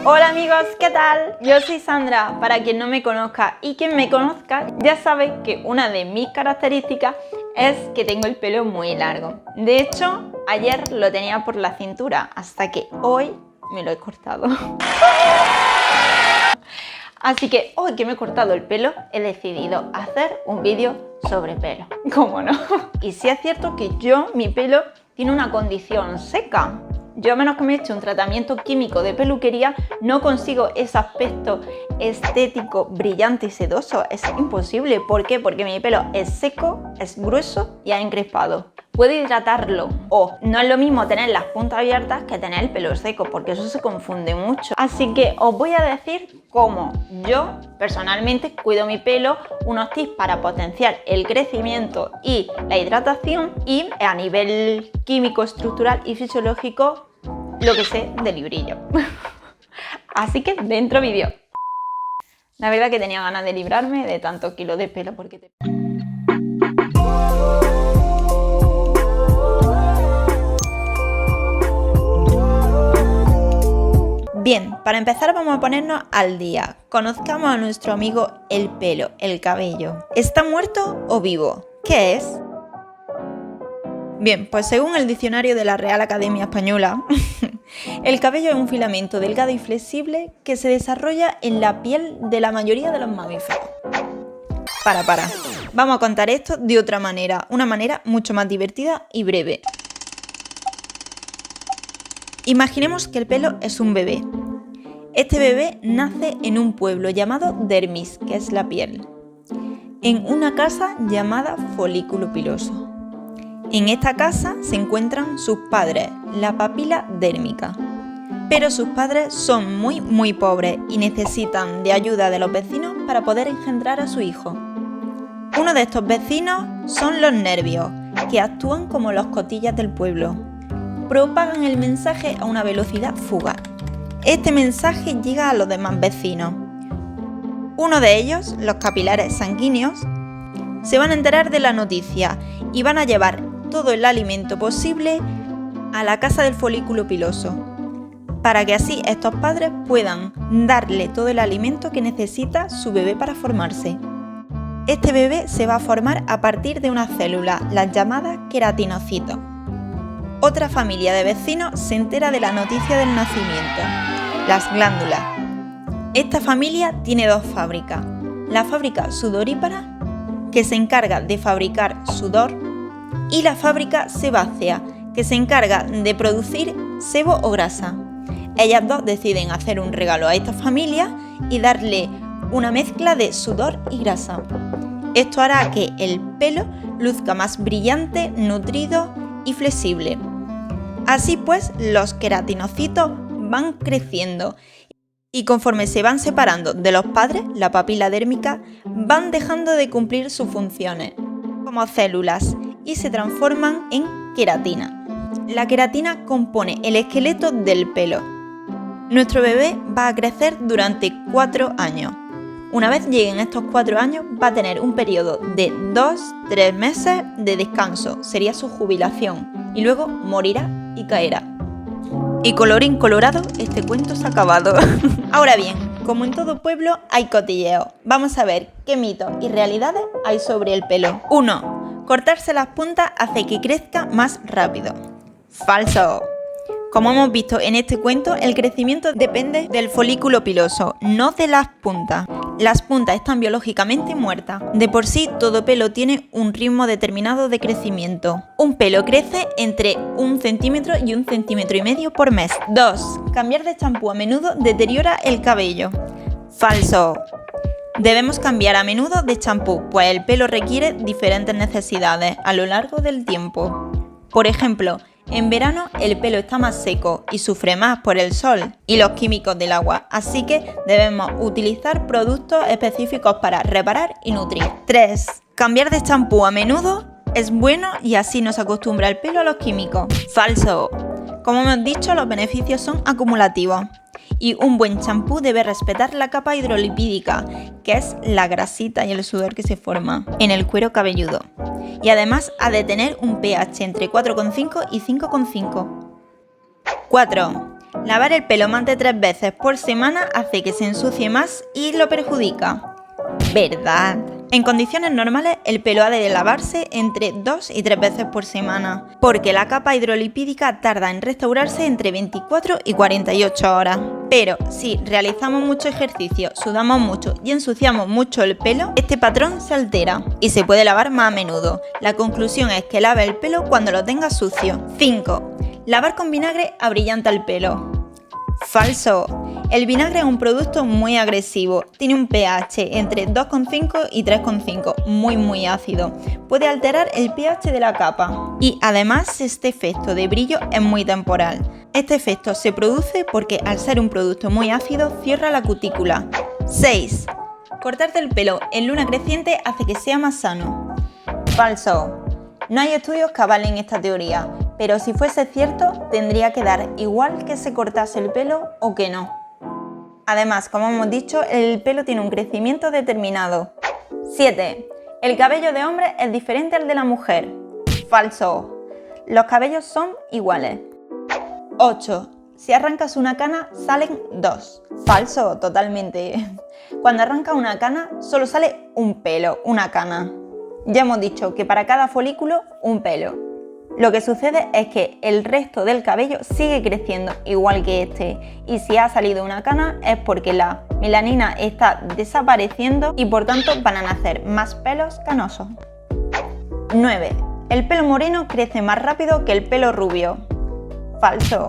Hola amigos, ¿qué tal? Yo soy Sandra, para quien no me conozca y quien me conozca ya sabe que una de mis características es que tengo el pelo muy largo. De hecho, ayer lo tenía por la cintura hasta que hoy me lo he cortado. Así que hoy que me he cortado el pelo he decidido hacer un vídeo sobre pelo. ¿Cómo no? Y sí es cierto que mi pelo tiene una condición seca. Yo a menos que me eche un tratamiento químico de peluquería no consigo ese aspecto estético, brillante y sedoso. Es imposible. ¿Por qué? Porque mi pelo es seco, es grueso y ha encrespado. Puedo hidratarlo o no es lo mismo tener las puntas abiertas que tener el pelo seco, porque eso se confunde mucho. Así que os voy a decir cómo yo personalmente cuido mi pelo, unos tips para potenciar el crecimiento y la hidratación, y a nivel químico, estructural y fisiológico lo que sé de librillo. Así que dentro vídeo. La verdad que tenía ganas de librarme de tantos kilos de pelo porque Bien, para empezar vamos a ponernos al día. Conozcamos a nuestro amigo el pelo, el cabello. ¿Está muerto o vivo? ¿Qué es? Bien, pues según el diccionario de la Real Academia Española, el cabello es un filamento delgado y flexible que se desarrolla en la piel de la mayoría de los mamíferos. Para. Vamos a contar esto de otra manera, una manera mucho más divertida y breve. Imaginemos que el pelo es un bebé. Este bebé nace en un pueblo llamado dermis, que es la piel, en una casa llamada folículo piloso. En esta casa se encuentran sus padres, la papila dérmica. Pero sus padres son muy pobres y necesitan de ayuda de los vecinos para poder engendrar a su hijo. Uno de estos vecinos son los nervios, que actúan como los cotillas del pueblo. Propagan el mensaje a una velocidad fugaz. Este mensaje llega a los demás vecinos. Uno de ellos, los capilares sanguíneos, se van a enterar de la noticia y van a llevar todo el alimento posible a la casa del folículo piloso, para que así estos padres puedan darle todo el alimento que necesita su bebé para formarse. Este bebé se va a formar a partir de una célula, las llamadas queratinocitos. Otra familia de vecinos se entera de la noticia del nacimiento, las glándulas. Esta familia tiene dos fábricas. La fábrica sudorípara, que se encarga de fabricar sudor, y la fábrica sebácea, que se encarga de producir sebo o grasa. Ellas dos deciden hacer un regalo a esta familia y darle una mezcla de sudor y grasa. Esto hará que el pelo luzca más brillante, nutrido y flexible. Así pues, los queratinocitos van creciendo y conforme se van separando de los padres, la papila dérmica, van dejando de cumplir sus funciones como células y se transforman en queratina. La queratina compone el esqueleto del pelo. Nuestro bebé va a crecer durante 4 años. Una vez lleguen estos 4 años, va a tener un periodo de 2-3 meses de descanso, sería su jubilación, y luego morirá y caerá. Y colorín colorado, este cuento se ha acabado. Ahora bien, como en todo pueblo hay cotilleo. Vamos a ver qué mitos y realidades hay sobre el pelo. 1. Cortarse las puntas hace que crezca más rápido. Falso. Como hemos visto en este cuento, el crecimiento depende del folículo piloso, no de las puntas. Las puntas están biológicamente muertas. De por sí, todo pelo tiene un ritmo determinado de crecimiento. Un pelo crece entre 1 centímetro y 1,5 centímetros por mes. 2. Cambiar de champú a menudo deteriora el cabello. Falso. Debemos cambiar a menudo de champú, pues el pelo requiere diferentes necesidades a lo largo del tiempo. Por ejemplo, en verano el pelo está más seco y sufre más por el sol y los químicos del agua, así que debemos utilizar productos específicos para reparar y nutrir. 3. Cambiar de champú a menudo es bueno y así nos acostumbra el pelo a los químicos. Falso. Como hemos dicho, los beneficios son acumulativos y un buen champú debe respetar la capa hidrolipídica, que es la grasita y el sudor que se forma en el cuero cabelludo. Y además ha de tener un pH entre 4,5 y 5,5. 4. Lavar el pelo más de 3 veces por semana hace que se ensucie más y lo perjudica. ¿Verdad? En condiciones normales, el pelo ha de lavarse entre 2 y 3 veces por semana, porque la capa hidrolipídica tarda en restaurarse entre 24 y 48 horas. Pero si realizamos mucho ejercicio, sudamos mucho y ensuciamos mucho el pelo, este patrón se altera y se puede lavar más a menudo. La conclusión es que lave el pelo cuando lo tengas sucio. 5. Lavar con vinagre abrillanta el pelo. Falso. El vinagre es un producto muy agresivo, tiene un pH entre 2,5 y 3,5, muy ácido. Puede alterar el pH de la capa y además este efecto de brillo es muy temporal. Este efecto se produce porque al ser un producto muy ácido cierra la cutícula. 6. Cortarte el pelo en luna creciente hace que sea más sano. Falso. No hay estudios que avalen esta teoría, pero si fuese cierto, tendría que dar igual que se cortase el pelo o que no. Además, como hemos dicho, el pelo tiene un crecimiento determinado. 7. El cabello de hombre es diferente al de la mujer. Falso. Los cabellos son iguales. 8. Si arrancas una cana, salen 2. Falso, totalmente. Cuando arranca una cana, solo sale un pelo, una cana. Ya hemos dicho que para cada folículo, un pelo. Lo que sucede es que el resto del cabello sigue creciendo igual que este, y si ha salido una cana es porque la melanina está desapareciendo y por tanto van a nacer más pelos canosos. 9. El pelo moreno crece más rápido que el pelo rubio. Falso.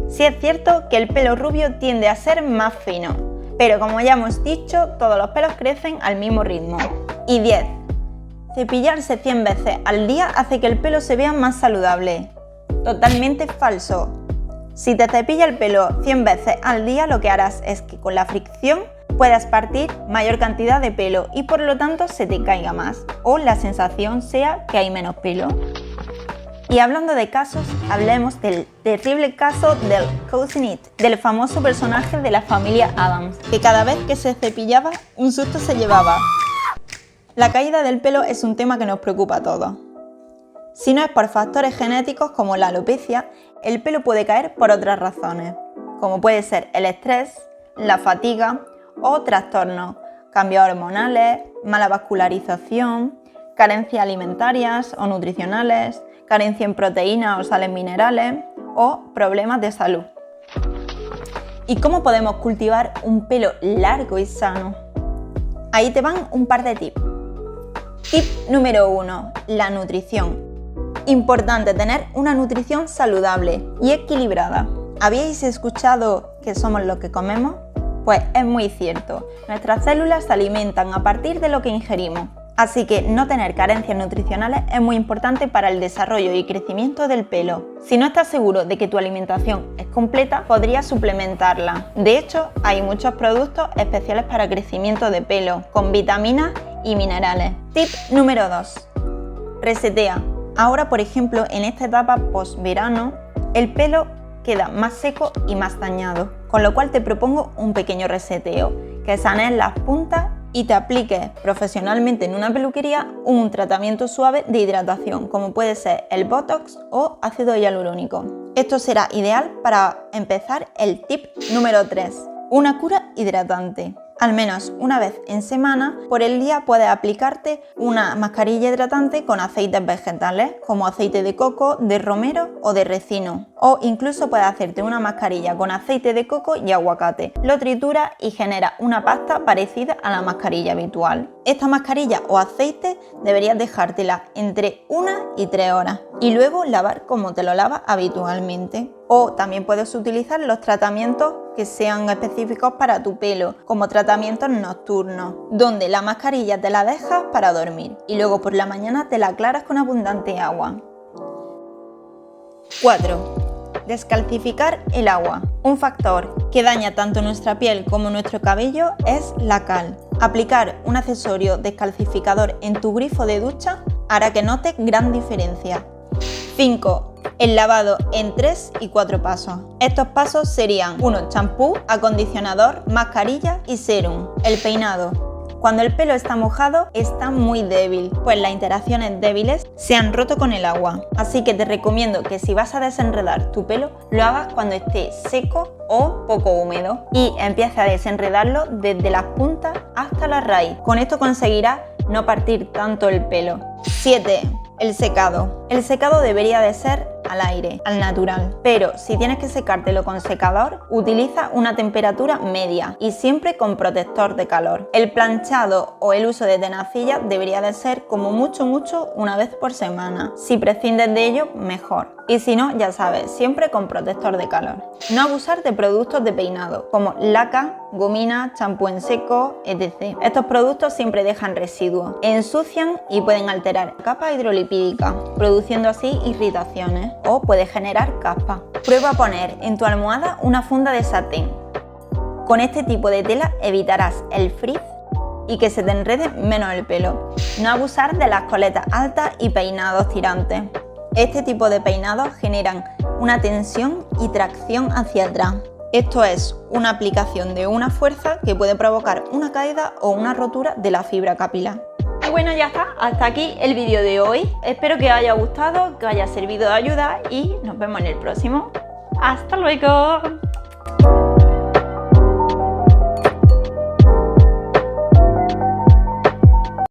Sí es cierto que el pelo rubio tiende a ser más fino, pero como ya hemos dicho, todos los pelos crecen al mismo ritmo. Y 10. Cepillarse 100 veces al día hace que el pelo se vea más saludable. Totalmente falso. Si te cepillas el pelo 100 veces al día, lo que harás es que con la fricción puedas partir mayor cantidad de pelo y por lo tanto se te caiga más o la sensación sea que hay menos pelo. Y hablando de casos, hablemos del terrible caso del Cousin It, del famoso personaje de la familia Addams, que cada vez que se cepillaba un susto se llevaba. La caída del pelo es un tema que nos preocupa a todos. Si no es por factores genéticos como la alopecia, el pelo puede caer por otras razones, como puede ser el estrés, la fatiga o trastornos, cambios hormonales, mala vascularización, carencias alimentarias o nutricionales, carencia en proteínas o sales minerales o problemas de salud. ¿Y cómo podemos cultivar un pelo largo y sano? Ahí te van un par de tips. Tip número 1. La nutrición. Importante tener una nutrición saludable y equilibrada. ¿Habíais escuchado que somos lo que comemos? Pues es muy cierto. Nuestras células se alimentan a partir de lo que ingerimos. Así que no tener carencias nutricionales es muy importante para el desarrollo y crecimiento del pelo. Si no estás seguro de que tu alimentación es completa, podrías suplementarla. De hecho, hay muchos productos especiales para crecimiento de pelo, con vitaminas y minerales. Tip número 2. Resetea. Ahora, por ejemplo, en esta etapa post-verano, el pelo queda más seco y más dañado, con lo cual te propongo un pequeño reseteo, que sanees las puntas y te apliques profesionalmente en una peluquería un tratamiento suave de hidratación, como puede ser el Botox o ácido hialurónico. Esto será ideal para empezar el tip número 3, una cura hidratante. Al menos una vez en semana, por el día puedes aplicarte una mascarilla hidratante con aceites vegetales, como aceite de coco, de romero o de recino. O incluso puedes hacerte una mascarilla con aceite de coco y aguacate. Lo trituras y genera una pasta parecida a la mascarilla habitual. Esta mascarilla o aceite deberías dejártela entre 1 y 3 horas y luego lavar como te lo lavas habitualmente. O también puedes utilizar los tratamientos que sean específicos para tu pelo, como tratamientos nocturnos, donde la mascarilla te la dejas para dormir y luego por la mañana te la aclaras con abundante agua. 4. Descalcificar el agua. Un factor que daña tanto nuestra piel como nuestro cabello es la cal. Aplicar un accesorio descalcificador en tu grifo de ducha hará que notes gran diferencia. 5. El lavado en 3 y 4 pasos. Estos pasos serían 1. Champú, acondicionador, mascarilla y serum. El peinado. Cuando el pelo está mojado, está muy débil, pues las interacciones débiles se han roto con el agua. Así que te recomiendo que si vas a desenredar tu pelo, lo hagas cuando esté seco o poco húmedo y empieces a desenredarlo desde las puntas hasta la raíz. Con esto conseguirás no partir tanto el pelo. 7. El secado. El secado debería de ser al aire, al natural, pero si tienes que secártelo con secador, utiliza una temperatura media y siempre con protector de calor. El planchado o el uso de tenacillas debería de ser como mucho una vez por semana. Si prescindes de ello, mejor. Y si no, ya sabes, siempre con protector de calor. No abusar de productos de peinado, como laca, gomina, champú en seco, etc. Estos productos siempre dejan residuos, ensucian y pueden alterar la capa hidrolipídica, produciendo así irritaciones o puede generar caspa. Prueba a poner en tu almohada una funda de satén. Con este tipo de tela evitarás el frizz y que se te enrede menos el pelo. No abusar de las coletas altas y peinados tirantes. Este tipo de peinados generan una tensión y tracción hacia atrás. Esto es una aplicación de una fuerza que puede provocar una caída o una rotura de la fibra capilar. Y bueno, ya está, hasta aquí el vídeo de hoy. Espero que os haya gustado, que os haya servido de ayuda y nos vemos en el próximo. ¡Hasta luego!